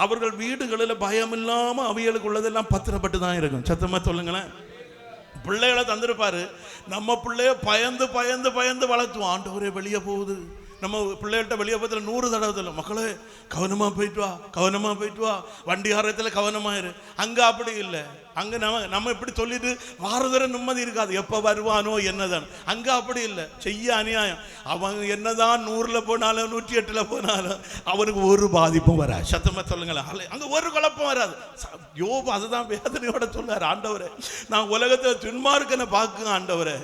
அவர்கள் வீடுகளில் பயம் இல்லாமல் அவைகளுக்கு உள்ளதெல்லாம் பத்திரப்பட்டு தான் இருக்கும். சத்தமாக சொல்லுங்களேன். பிள்ளைகளை தந்திருப்பாரு, நம்ம பிள்ளைய பயந்து பயந்து பயந்து வளர்த்துவோம். ஆண்டவரே வெளியே போகுது, நம்ம பிள்ளைகள்கிட்ட வெளியே போகிறதுல 100 தடவை இல்லை, மக்களே கவனமாக போயிட்டு வா, கவனமாக போயிட்டு வா, வண்டி ஆரத்தில் கவனமாயிரு. அங்கே அப்படி இல்லை. அங்கே நம்ம இப்படி சொல்லிட்டு வாரதர நிம்மதி இருக்காது, எப்போ வருவானோ என்னதான். அங்கே அப்படி இல்லை, செய்ய அநியாயம். அவன் என்னதான் 100ல் போனாலும் 108ல் போனாலும் அவனுக்கு ஒரு பாதிப்பும் வராது. சத்தமாக சொல்லுங்களேன். அங்கே ஒரு குழப்பம் வராது. யோபு அதுதான் வேதனையோட சொன்னார், ஆண்டவரே நான் உலகத்தில் துன்மார்க்கனை பார்க்க ஆண்டவரே,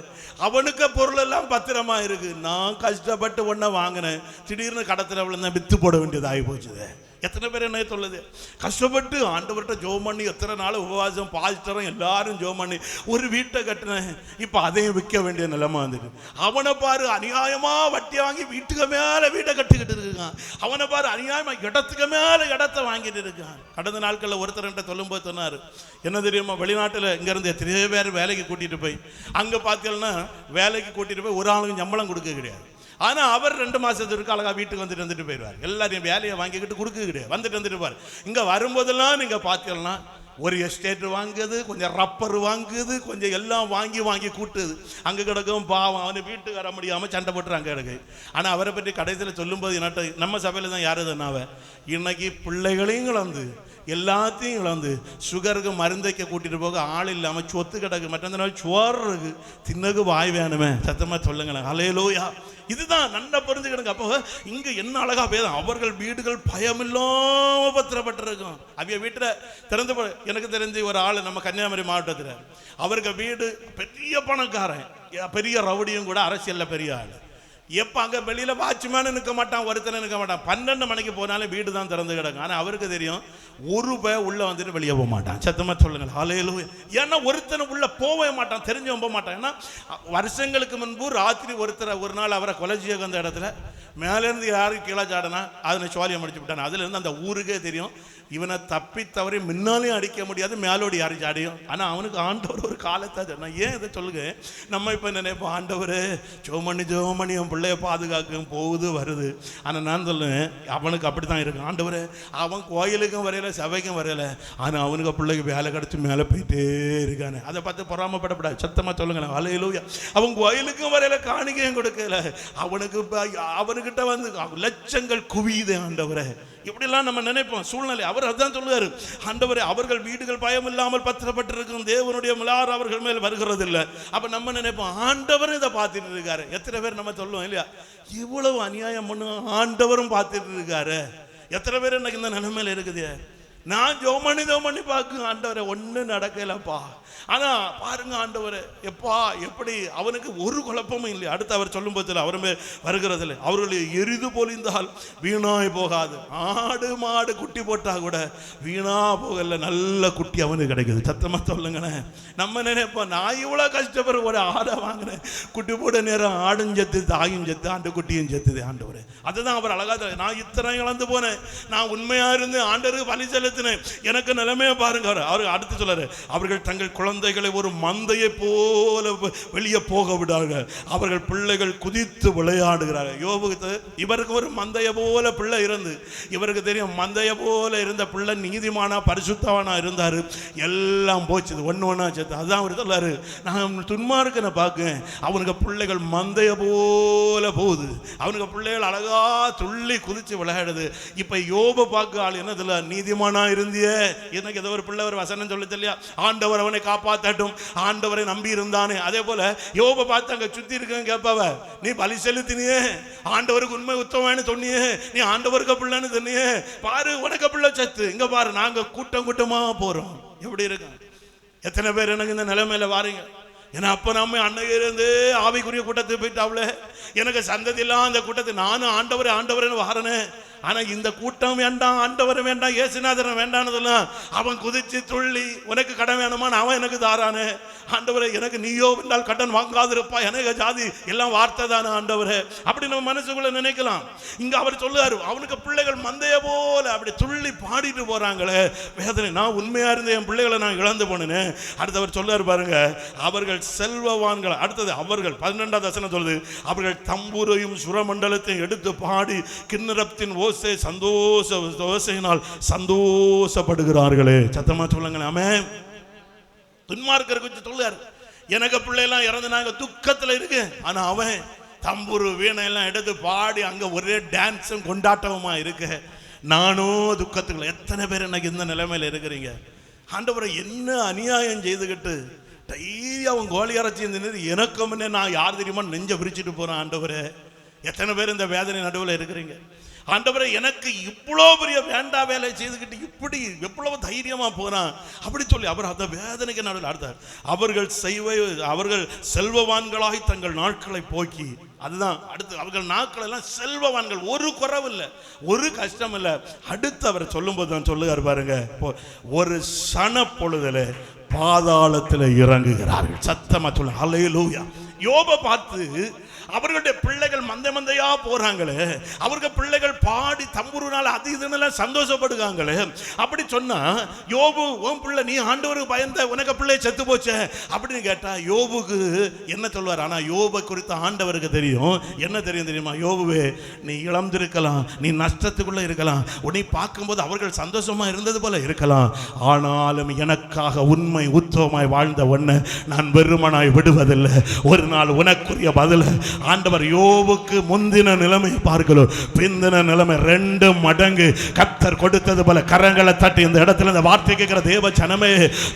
அவனுக்கு பொருள் எல்லாம் பத்திரமா இருக்கு, நான் கஷ்டப்பட்டு ஒன்றை வாங்கினேன், திடீர்னு கடத்தில் விழுந்தேன், வித்து போட வேண்டியது ஆகி போச்சுது. எத்தனை பேர் என்ன சொல்லுது, கஷ்டப்பட்டு ஆண்டவர்கிட்ட ஜோம் பண்ணி எத்தனை நாள் உபவாசம் பாஸ்டரும் எல்லாரும் ஜோம் பண்ணி ஒரு வீட்டை கட்டினேன், இப்போ அதையும் விற்க வேண்டிய நிலைமை வந்துட்டு. அவனை பாரு அநியாயமா வட்டி வாங்கி வீட்டுக்கு மேலே வீட்டை கட்டிக்கிட்டு இருக்கான். அவனை பாரு அநியாயமா இடத்துக்கு மேலே இடத்தை வாங்கிட்டு இருக்கான். கடந்த நாட்களில் ஒருத்தர்கிட்ட சொல்லும்போது சொன்னார், என்ன தெரியுமா, வெளிநாட்டில் இங்கேருந்து எத்தனையோ பேர் வேலைக்கு கூட்டிகிட்டு போய் அங்கே பார்த்தீங்கன்னா வேலைக்கு கூட்டிகிட்டு போய் ஒரு ஆளுக்கு சம்பளம் கொடுக்க கிடையாது. ஆனால் அவர் 2 மாதத்துக்கு அழகாக வீட்டுக்கு வந்துட்டு போயிடுவார். எல்லாரையும் வேலையை வாங்கிக்கிட்டு கொடுக்க கிடையாது, வந்துட்டு போவார். இங்கே வரும்போதெல்லாம் நீங்கள் பார்த்தீங்கன்னா ஒரு எஸ்டேட் வாங்குது, கொஞ்சம் ரப்பர் வாங்குது, கொஞ்சம் எல்லாம் வாங்கி கூட்டுது. அங்கே கிடக்கும் பாவம், அவனை வீட்டுக்கு வர முடியாமல் சண்டை போட்டு அங்கே கிடக்கு. ஆனால் அவரை பற்றி கடைசியில் சொல்லும்போது என்னட்ட, நம்ம சபையில் தான் யார் தானாவ இன்னைக்கு பிள்ளைகளையும் கலந்து எல்லாத்தையும் இழந்து சுகருக்கு மருந்தைக்க கூட்டிட்டு போக ஆள் இல்லாமல் சொத்து கிடக்கு, மற்ற நாள் சோறு இருக்கு, தின்னகு வாய் வேணுமே. சத்தமாக சொல்லுங்களேன். ஹல்லேலூயா. இதுதான் நல்லா புரிஞ்சுக்கிடுங்க. அப்போ இங்கே என்ன அழகா பேசும், அவர்கள் வீடுகள் பயமில்லாம பத்திரப்பட்டிருக்கும். அவைய வீட்டில் திறந்து எனக்கு தெரிஞ்சு ஒரு ஆள் நம்ம கன்னியாகுமரி மாவட்டத்தில், அவருக்கு வீடு பெரிய பணக்காரன், பெரிய ரவுடியும் கூட, அரசியலில் பெரிய ஆள். எப்போ அங்கே வெளியில் வாட்ச்மேனு நிற்க மாட்டான், ஒருத்தனை நிற்க மாட்டான். 12 மணிக்கு போனாலும் வீடு தான் திறந்து கிடக்கும். ஆனால் அவருக்கு தெரியும் ஒரு பேர் உள்ளே வந்துட்டு வெளியே போக மாட்டான். சத்தமாக சொல்லுங்கள். ஹல்லேலூயா. ஏன்னா ஒருத்தனை உள்ளே போகவே மாட்டான், தெரிஞ்சவன் போக மாட்டான். ஏன்னா வருஷங்களுக்கு முன்பு ராத்திரி ஒரு நாள் அவரை கொலை செய்ய வந்த இடத்துல மேலேருந்து யாருக்கு கீழே சாடனா அதனை சோழியை முடிச்சு விட்டான். அதுலேருந்து அந்த ஊருக்கே தெரியும் இவனை தப்பி தவறி முன்னாலையும் அடிக்க முடியாது, மேலோடி யாரும் சாடியும். ஆனால் அவனுக்கு ஆண்டவர் ஒரு காலத்தை நான் ஏன் இதை சொல்லுங்க, நம்ம இப்போ நினைப்போம் ஆண்டவர் ஜோமணி அவன் பிள்ளைய பாதுகாக்க போகுது வருது. ஆனால் நான் சொல்லுவேன் அவனுக்கு அப்படி தான் இருக்கு. ஆண்டவர் அவன் கோயிலுக்கும் வரையில சபைக்கும் வரையில, ஆனால் அவனுக்கு பிள்ளைக்கு வேலை கிடச்சி மேலே போயிட்டே இருக்கானே, அதை பார்த்து பொறாமப்படப்படாது. சத்தமாக சொல்லுங்களேன். ஹல்லேலூயா. அவன் கோயிலுக்கும் வரையில காணிக்கையும் கொடுக்கல, அவனுக்கிட்ட வந்து லட்சங்கள் குவியுது. ஆண்டவரை இப்படிலாம் நம்ம நினைப்போம் சூழ்நிலை. அவர் அதான் சொல்லுவார், ஆண்டவரே அவர்கள் வீடுகள் பயம் இல்லாமல் பத்திரப்பட்டிருக்கும், தேவனுடைய மிலார் அவர்கள் மேல் வருகிறது இல்லை. அப்ப நம்ம நினைப்போம் ஆண்டவர் இதை பார்த்துட்டு இருக்காரு. எத்தனை பேர் நம்ம சொல்லுவோம் இல்லையா, இவ்வளவு அநியாயம் பண்ணு ஆண்டவரும் பார்த்துட்டு இருக்காரு. எத்தனை பேர் எனக்கு இந்த நிலைமையில இருக்குது, நான் ஜோமணி பார்க்க ஆண்டவரை ஒன்றும் நடக்கலப்பா. ஆனால் பாருங்க ஆண்டவரை எப்பா எப்படி அவனுக்கு ஒரு குழப்பமும் இல்லை. அடுத்து அவர் சொல்லும் போதில் அவருமே வருகிறதில்லை, அவர்களை எரிது பொழிந்தால் வீணாய் போகாது, ஆடு மாடு குட்டி போட்டா கூட வீணா போகல, நல்ல குட்டி அவனுக்கு கிடைக்குது. சத்தமாக சொல்லுங்களேன். நம்ம நினைப்போம் நான் இவ்வளோ கஷ்டப்படுற ஒரு ஆடை வாங்கினேன், குட்டி போட நேரம் ஆடும் செத்து தாயும் செத்து ஆண்டு குட்டியும் செத்துது. ஆண்டவர் அதுதான் அவர் அழகா, நான் இத்தனை இழந்து போனேன், நான் உண்மையா இருந்து ஆண்டவருக்கு பலி செலுத்தினேன், எனக்கு நிலைமையை பாருங்க. அவர் அடுத்து சொல்றாரு, அவர்கள் தங்கள் குழந்தைகளை ஒரு மந்தையை போல வெளியே போக விடார்கள், அவர்கள் பிள்ளைகள் குதித்து விளையாடுகிறார்கள். யோபுக்கு இவருக்கு ஒரு மந்தைய போல பிள்ளை இருந்து, இவருக்கு தெரியும் மந்தைய போல இருந்த பிள்ளை நீதிமானா பரிசுத்தவானா இருந்தாரு, எல்லாம் போச்சு, ஒண்ணு சேர்த்து. அதுதான் அவர் சொல்றாரு, நான் துன்மார்க்கனை பார்க்கேன், அவனுக்கு பிள்ளைகள் மந்தைய போல போகுது, அவனுக்கு பிள்ளைகள் அழகா துள்ளி குதிச்சு விளையாடுது. இப்ப யோபு பார்க்க ஆள் என்னதுல, நீதிமானா இருந்தியே, எனக்கு ஏதோ ஒரு பிள்ளை ஒரு வசனம் சொல்லி இல்லையா, ஆண்டவர் அவனை காப்பாற்றட்டும், ஆண்டவரை நம்பி இருந்தானே. அதே போல யோபை பார்த்து அங்க சுத்தி இருக்க கேட்பவ, நீ பலி செலுத்தினியே, ஆண்டவருக்கு உண்மை உத்தமன்னு சொன்னியே, நீ ஆண்டவருக்கு பிள்ளைன்னு சொன்னியே, பாரு உனக்கு பிள்ளை சத்து, இங்க பாரு நாங்க கூட்டம் கூட்டமா போறோம். எப்படி இருக்கு? எத்தனை பேர் எனக்கு இந்த நிலைமையில வாரீங்க? ஏன்னா அப்ப நம்ம அன்னையிலிருந்து ஆவிக்குரிய கூட்டத்துக்கு போயிட்டாவ்ல, எனக்கு சந்ததி எல்லாம் அந்த கூட்டத்தை நானும் ஆண்டவரேன்னு வாரனே. ஆனா இந்த கூட்டம் வேண்டாம், ஆண்டவர் வேண்டாம், இயேசுநாதர் வேண்டானதெல்லாம் அவன் குதிச்சு துள்ளி, உனக்கு கடன் வேணுமான்னு அவன் எனக்கு தாரானே. ஆண்டவரே எனக்கு நீயோ என்றால் கடன் வாங்காதிருப்பா, எனக்கு ஜாதி எல்லாம் வார்த்தை தானே ஆண்டவரே. அப்படி நம்ம மனசுக்குள்ள நினைக்கலாம். இங்க அவர் சொல்லுவாரு, அவனுக்கு பிள்ளைகள் மந்தைய போல அப்படி துள்ளி பாடிட்டு போறாங்களே, வேதனை. நான் உண்மையா இருந்த என் பிள்ளைகளை நான் இழந்து போனேன். அடுத்து அவர் சொல்லுவார் பாருங்க, அவர்கள் செல்வவான்கள். அடுத்தது அவர்கள் 12ஆம் வசனம் சொல்லுது, அவர்கள் தம்புரையும் சுரமண்டலத்தையும் எடுத்து பாடி கிண்ணறத்தின் ஓசையினால் சந்தோஷப்படுகிறார்களே. சத்தமா சொல்லுங்களேன் ஆமென். துன்மார்க்கர் குறித்து சொல்லுறாரு, எனக்கு பிள்ளையெல்லாம் இறந்துனாங்க, துக்கத்துல இருக்கு. ஆனா அவன் தம்புரு வீணையெல்லாம் எடுத்து பாடி அங்க ஒரே டான்ஸும் கொண்டாட்டமுமா இருக்கு. நானும் துக்கத்துக்குள்ள. எத்தனை பேர் எனக்கு இந்த நிலைமையில இருக்கிறீங்க? ஆண்டவரை என்ன அநியாயம் செய்துகிட்டு டைரி அவன் கோழி அரைச்சி இருந்தது எனக்கு முன்னே நான் யார் தெரியுமா நெஞ்ச விரிச்சிட்டு போறேன். ஆண்டவரே, எத்தனை பேர் இந்த வேதனை நடுவில் இருக்கிறீங்க? ஆண்டவரே, எனக்கு இவ்வளோ பெரிய வேண்டா வேலை செய்துக்கிட்டு இப்படி எவ்வளவு தைரியமா போறான் அப்படி சொல்லி அவர் அந்த வேதனைக்கு நடுவில் அடுத்தார். அவர்கள் செல்வவான்களாய் தங்கள் நாட்களை போக்கி, அதுதான் அடுத்து அவர்கள் நாட்கள் எல்லாம் செல்வவான்கள், ஒரு குறைவு இல்லை, ஒரு கஷ்டம் இல்லை. அடுத்து அவர் சொல்லும் போது தான் சொல்லுவார் பாருங்க, ஒரு சன பொழுதுல பாதாளத்தில் இறங்குகிறார்கள். சத்தமா சொல்ல ஹல்லேலூயா. யோபை பார்த்து அவர்களுடைய பிள்ளைகள் மந்தையா போறாங்களே, அவர்கள் பிள்ளைகள் பாடி தம்புருனால அது இதுன்னு சந்தோஷப்படுறாங்களே. அப்படி சொன்னா யோபு, உன் பிள்ளை நீ ஆண்டவருக்கு பயந்த உனக்கு பிள்ளை செத்து போச்சே அப்படின்னு கேட்டா யோபுக்கு என்ன சொல்வார்? ஆனா யோபை குறித்த ஆண்டவருக்கு தெரியும். என்ன தெரியும் தெரியுமா? யோபுவே, நீ இழந்திருக்கலாம், நீ நஷ்டத்துக்குள்ள இருக்கலாம், உன்னை பார்க்கும்போது அவர்கள் சந்தோஷமா இருந்தது போல இருக்கலாம், ஆனாலும் எனக்காக உண்மை உத்தமமாய் வாழ்ந்த ஒன்ன நான் வெறுமனாய் விடுவதில்லை. ஒரு நாள் உனக்குரிய பதில் ஆண்டவர் யோபுக்கு முந்தின நிலைமை பார்க்கணும், பிந்தின நிலைமை 2 மடங்கு கர்த்தர் கொடுத்தது போல கரங்களை தட்டி இந்த இடத்துல இந்த வார்த்தை கேட்கிற தேவ ஜனமே,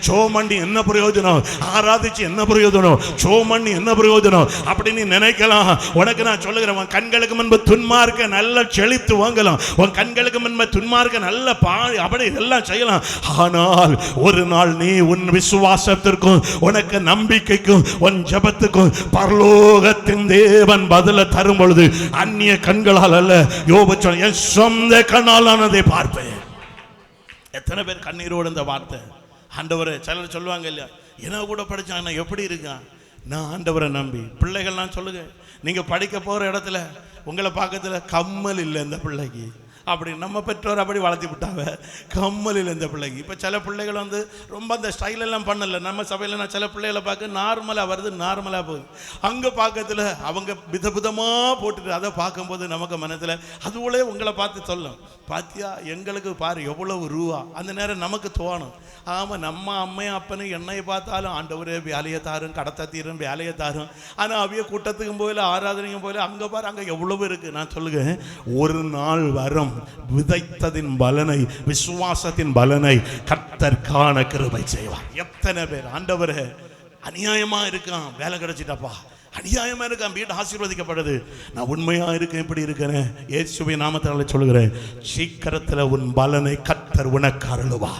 சோமண்ணி என்ன பிரயோஜனம், ஆராதிச்சு என்ன பிரயோஜனம், சோமண்ணி என்ன பிரயோஜனம் அப்படின்னு நினைக்கலாம். உனக்கு நான் சொல்லுகிறேன், உன் கண்களுக்கு முன்பு துன்மார்க்க நல்ல செழித்து வாங்கலாம், உன் கண்களுக்கு முன்பு துன்மார்க்க நல்ல பாடி அப்படி எல்லாம் செய்யலாம். ஆனால் ஒரு நாள் நீ உன் விசுவாசத்திற்கும் உனக்கு நம்பிக்கைக்கும் உன் ஜெபத்துக்கும் பரலோகத்தின் தேவன் பதில தரும் பொழுது அந்நிய கண்களால் அல்ல, யோபு சொன்ன என் சொந்த கண்ணால் நான் அதை பார்ப்பேன். எத்தனை பேர் கண்ணீரோடு இந்த வார்த்தை? ஆண்டவரே, சிலர் சொல்லுவாங்க இல்லையா, என்ன கூட படிச்சாங்க எப்படி இருக்கான், நான் ஆண்டவரை நம்பி. பிள்ளைகள்லாம் சொல்லுங்க, நீங்க படிக்க போற இடத்துல உங்களை பக்கத்துல கம்மல் இல்லை இந்த பிள்ளைக்கு, அப்படி நம்ம பெற்றோர் அப்படி வளர்த்தி விட்டாங்க, கம்மல் இல்லை இந்த பிள்ளைக்கு. இப்போ சில பிள்ளைகள் வந்து ரொம்ப அந்த ஸ்டைலெல்லாம் பண்ணல. நம்ம சபையில் நான் சில பிள்ளைகளை பார்க்க நார்மலாக வருது, நார்மலாக போகுது. அங்கே பக்கத்தில் அவங்க விதவிதமாக போட்டுட்டு அதை பார்க்கும்போது நமக்கு மனத்தில் அதுவோலே உங்களை பார்த்து சொல்லும், பாத்தியா எங்களுக்கு பாரு எவ்வளவு ரூபா. அந்த நேரம் நமக்கு தோணும், ஆமாம் நம்ம அம்மையும் அப்பனும் என்னையை பார்த்தாலும் ஆண்டவரே வேலையை தாரும், கடத்த தீரும், வேலையை தாரும். ஆனால் அவைய கூட்டத்துக்கும் போயில ஆராதனைக்கும் போயில அங்கே பாரு அங்கே எவ்வளவு இருக்குது. நான் சொல்லுங்க, ஒரு நாள் வரும் விதைத்ததின் பலனை, விசுவாசத்தின் பலனை கர்த்தர் காண கிருபை செய்வார். எத்தனை பேர் ஆண்டவரே அநியாயமா இருக்கான், வேலை கிடைச்சிட்டப்பா, அநியாயமா இருக்கான், வீடு ஆசீர்வதிக்கப்படுது, நான் உண்மையா இருக்கேன், எப்படி இருக்கிறேன், இயேசுவின் நாமத்தால சொல்லுகிறேன், சீக்கிரத்தில் உன் பலனை கர்த்தர் உனக்கு அருளுவா.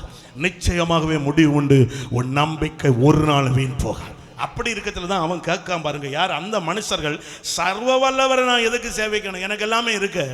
நிச்சயமாகவே முடிவு உண்டு, உன் நம்பிக்கை ஒரு நாள் வீண் போகாது. அப்படி இருக்கிறதுல தான் அவன் கேட்காம பாருங்க, யார் அந்த மனுஷர்கள், சர்வ வல்லவரை நான் எதுக்கு சேவிக்கணும், எனக்கு எல்லாமே இருக்கு,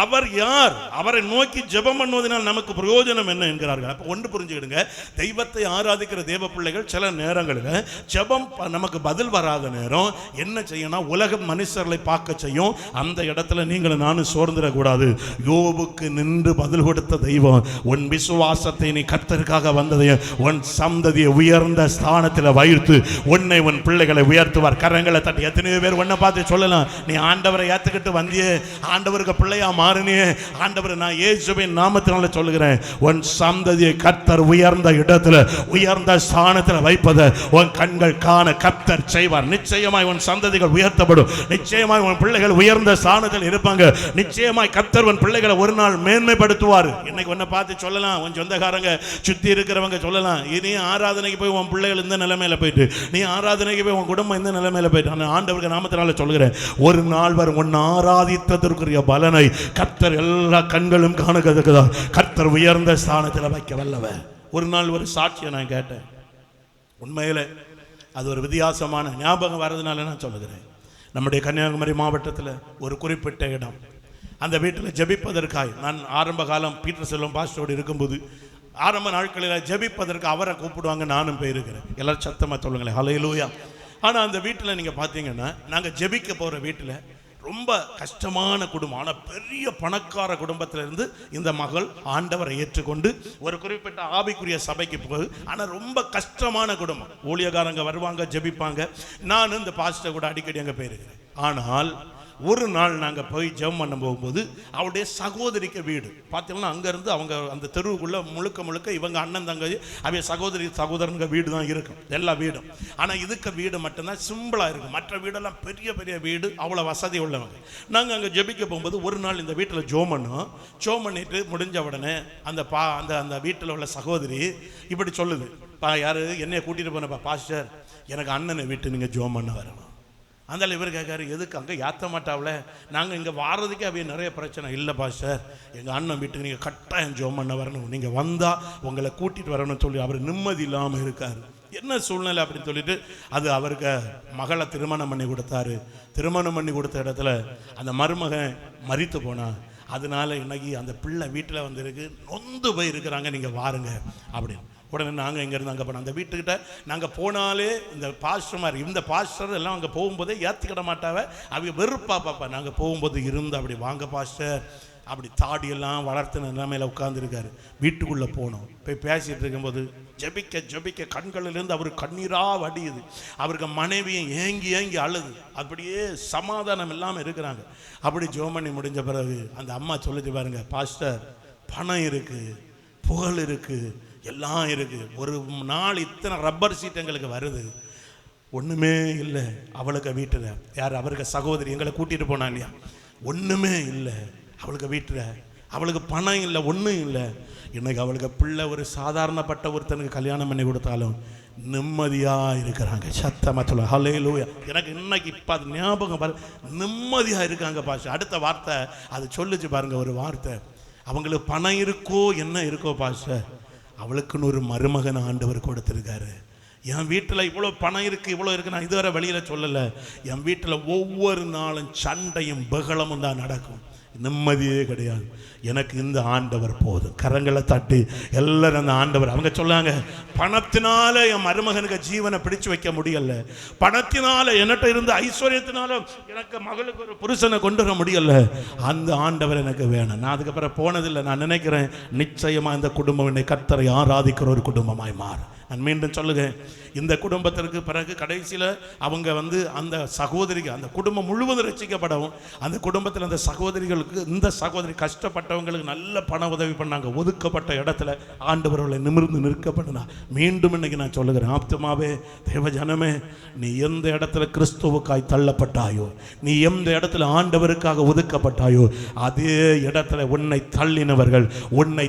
அவர் யார், அவரை நோக்கி ஜெபம் பண்ணுவதனால் நமக்கு பிரயோஜனம் என்ன என்கிறார்கள். அப்போ ஒன்று புரிஞ்சுக்கிடுங்க, தெய்வத்தை ஆராதிக்கிற தேவ பிள்ளைகள் சில நேரங்களில் ஜெபம் நமக்கு பதில் வராத நேரம் என்ன செய்யணும், உலக மனுஷர்களை பார்க்க செய்யும். அந்த இடத்துல நீங்களும் நானும் சோர்ந்துடக்கூடாது. யோபுக்கு நின்று பதில் கொடுத்த தெய்வம், உன் விசுவாசத்தை நீ கர்த்தருக்காக வந்ததையும் உன் சந்ததியை உயர்ந்த ஸ்தானத்தில் வைத்து உன்னை உன் பிள்ளைகளை உயர்த்துவார். கரங்களை தட்டி எத்தனையோ பேர் உன்னை பார்த்து சொல்லலாம், நீ ஆண்டவரை ஏத்துக்கிட்டு வந்தியே, ஆண்டவருக்கு பிள்ளையா மாறினியே, ஆண்டவர் நான் இயேசுவின் நாமத்தினால சொல்லுகிறேன், உன் சந்ததியை கர்த்தர் உயர்ந்த இடத்துல உயர்ந்த ஸ்தானத்தில் வைப்பதை உன் கண்கள் காண கர்த்தர் செய்வார். நிச்சயமாய் உன் சந்ததிகள் உயர்த்தப்படும், நிச்சயமாய் உன் பிள்ளைகள் உயர்ந்த ஸ்தானத்தில் இருப்பாங்க, நிச்சயமாய் கர்த்தர் உன் பிள்ளைகளை ஒரு நாள் மேன்மைப்படுத்துவார். இன்னைக்கு உன்னை பார்த்து சொல்லலாம், உன் சொந்தக்காரங்க சுத்தி இருக்கிறவங்க சொல்லலாம், இனி ஆராதனைக்கு போய் உன் பிள்ளைகள் இந்த நிலைமையில போயிட்டு, நீ ஆராதனைக்கு போய் உன் குடும்பம் இந்த நிலைமையில போயிட்டு, ஆண்டவருக்கு நாமத்தினால சொல்கிறேன், ஒரு நாள் வரும் உன் ஆராதித்ததற்குரிய பலனை கர்த்தர் எல்லா கண்களும் காணக்கதற்குதா கர்த்தர் உயர்ந்த ஸ்தானத்தில் வைக்க வல்லவர். ஒரு நாள் ஒரு சாட்சியை நான் கேட்டேன், உண்மையில அது ஒரு வித்தியாசமான ஞாபகம் வர்றதுனால நான் சொல்லுகிறேன். நம்முடைய கன்னியாகுமரி மாவட்டத்தில் ஒரு குறிப்பிட்ட இடம், அந்த வீட்டில் ஜெபிப்பதற்காய் நான் ஆரம்ப காலம் பீட்டர் செல்வம் பாஸ்டரோடு இருக்கும்போது ஆரம்ப நாட்களில் ஜெபிப்பதற்கு அவரை கூப்பிடுவாங்க, நானும் போயிருக்கிறேன். எல்லாரும் சத்தமாக சொல்லுங்களேன் ஹல்லேலூயா. ஆனால் அந்த வீட்டில் நீங்கள் பார்த்தீங்கன்னா, நாங்கள் ஜெபிக்க போகிற வீட்டில் ரொம்ப கஷ்டமான குடும்பம், ஆனால் பெரிய பணக்கார குடும்பத்திலிருந்து இந்த மகள் ஆண்டவரை ஏற்றுக்கொண்டு ஒரு குறிப்பிட்ட ஆவிக்குரிய சபைக்கு போகுது. ஆனால் ரொம்ப கஷ்டமான குடும்பம், ஊழியக்காரங்க வருவாங்க, ஜெபிப்பாங்க, நான் இந்த பாஸ்டர் கூட அடிக்கடி அங்கே போயிருக்கிறேன். ஆனால் ஒரு நாள் நாங்கள் போய் ஜெபம் பண்ண போகும்போது அவருடைய சகோதரிக்கு வீடு பார்த்தீங்கன்னா அங்கேருந்து அவங்க அந்த தெருவுக்குள்ளே முழுக்க இவங்க அண்ணன் தங்கச்சி அவங்க சகோதரனுங்க வீடு தான் இருக்கும் எல்லா வீடும். ஆனால் இதுக்கு வீடு மட்டும்தான் சிம்பிளாக இருக்கும். மற்ற வீடெல்லாம் பெரிய பெரிய வீடு, அவ்வளோ வசதி உள்ளவங்க. நாங்கள் அங்கே ஜெபிக்க போகும்போது ஒரு நாள் இந்த வீட்டில் ஜெபம் பண்ணிட்டு முடிஞ்ச உடனே அந்த அந்த வீட்டில் உள்ள சகோதரி இப்படி சொல்லுது, யார் என்னைய கூட்டிகிட்டு போனப்பா பாஸ்டர், எனக்கு அண்ணனை வீட்டு நீங்கள் ஜெபம் பண்ண வரணும். அதனால் இவர் கேட்காரு, எதுக்கு அங்கே ஏற்ற மாட்டாவில், நாங்கள் இங்கே வாரதுக்கே அவைய நிறைய பிரச்சனை. இல்லை பாஸ்டர், எங்கள் அண்ணன் வீட்டுக்கு நீங்கள் கட்டாயம் ஜெபம் பண்ண வரணும், நீங்கள் வந்தால் உங்களை கூட்டிகிட்டு வரணும்னு சொல்லி அவர் நிம்மதி இல்லாமல் இருக்கார். என்ன சூழ்நிலை அப்படின்னு சொல்லிட்டு அது அவருக்கு மகளை திருமணம் பண்ணி கொடுத்தாரு. திருமணம் பண்ணி கொடுத்த இடத்துல அந்த மருமகன் மரித்து போனான். அதனால இன்னைக்கு அந்த பிள்ளை வீட்டில் வந்துருக்கு, நொந்து போய் இருக்கிறாங்க, நீங்கள் வாருங்க அப்படின்னு. உடனே நாங்கள் இங்கேருந்து அங்கே போனோம். அந்த வீட்டுக்கிட்ட நாங்கள் போனாலே இந்த பாஸ்டர் எல்லாம் அங்கே போகும்போதே ஏற்றிக்கிட மாட்டாவே, அவங்க வெறுப்பா பாப்பா. நாங்கள் போகும்போது இருந்து அப்படி வாங்க பாஸ்டர், அப்படி தாடியெல்லாம் வளர்த்துன நிலைமையில் உட்காந்துருக்காரு. வீட்டுக்குள்ளே போனோம். போய் பேசிகிட்டு இருக்கும்போது ஜெபிக்க கண்களிலிருந்து அவருக்கு கண்ணீராக வடியுது. அவருக்கு மனைவியும் ஏங்கி அழுது, அப்படியே சமாதானம் இல்லாமல் இருக்கிறாங்க. அப்படி ஜெபம் பண்ணி முடிஞ்ச பிறகு அந்த அம்மா சொல்லிச்சு பாருங்க, பாஸ்டர் பணம் இருக்குது, புகழ் இருக்குது, எல்லாம் இருக்குது, ஒரு நாள் இத்தனை ரப்பர் சீட் எங்களுக்கு வருது, ஒன்றுமே இல்லை அவளுக்கு வீட்டில். யார் அவருக்கு சகோதரி எங்களை கூட்டிகிட்டு போனா இல்லையா, ஒன்றுமே இல்லை அவளுக்கு வீட்டில், அவளுக்கு பணம் இல்லை, ஒன்றும் இல்லை. இன்னைக்கு அவளுக்கு பிள்ளை ஒரு சாதாரணப்பட்ட ஒருத்தனுக்கு கல்யாணம் பண்ணி கொடுத்தாலும் நிம்மதியாக இருக்கிறாங்க. சத்தமாக சொல்ல ஹல்லேலூயா. எனக்கு இன்னைக்கு இப்போ அது ஞாபகம் பாரு, நிம்மதியாக இருக்காங்க பாஷா. அடுத்த வார்த்தை அது சொல்லுச்சு பாருங்க, ஒரு வார்த்தை, அவங்களுக்கு பணம் இருக்கோ என்ன இருக்கோ பாஷா, அவளுக்குன்னு ஒரு மருமகன் ஆண்டவர் கொடுத்துருக்காரு. என் வீட்டில் இவ்வளோ பணம் இருக்குது, இவ்வளோ இருக்குது, நான் இதுவரை வெளியில் சொல்லலை. என் வீட்டில் ஒவ்வொரு நாளும் சண்டையும் பகலமும் தான் நடக்கும், நிம்மதியே கிடையாது. எனக்கு இந்த ஆண்டவர் போதும். கரங்களை தட்டி எல்லாரும் அந்த ஆண்டவர். அவங்க சொல்லாங்க, பணத்தினால என் மருமகனுக்கு ஜீவனை பிடிச்சு வைக்க முடியல, பணத்தினால என்கிட்ட இருந்த ஐஸ்வர்யத்தினால எனக்கு மகளுக்கு ஒரு புருஷனை கொண்டு வர முடியல, அந்த ஆண்டவர் எனக்கு வேணும். நான் அதுக்கப்புறம் போனதில்லை. நான் நினைக்கிறேன் நிச்சயமா இந்த குடும்பம் என்னை கர்த்தரை ஆராதிக்கிற ஒரு குடும்பமாய் மாறும். நான் மீண்டும் சொல்லுகிறேன், இந்த குடும்பத்திற்கு பிறகு கடைசியில் அவங்க அந்த சகோதரிக்கு, அந்த குடும்பம் முழுவதும் ரசிக்கப்படவும், அந்த குடும்பத்தில் அந்த சகோதரிகளுக்கு, இந்த சகோதரி கஷ்டப்பட்டவங்களுக்கு நல்ல பண உதவி பண்ணாங்க. ஒதுக்கப்பட்ட இடத்துல ஆண்டவர்களை நிமிர்ந்து நிற்கப்பட்டனா. மீண்டும் இன்னைக்கு நான் சொல்லுகிறேன், ஆப்தமாவே தேவஜனமே, நீ எந்த இடத்துல கிறிஸ்துவுக்காய் தள்ளப்பட்டாயோ, நீ எந்த இடத்துல ஆண்டவருக்காக ஒதுக்கப்பட்டாயோ, அதே இடத்துல உன்னை தள்ளினவர்கள், உன்னை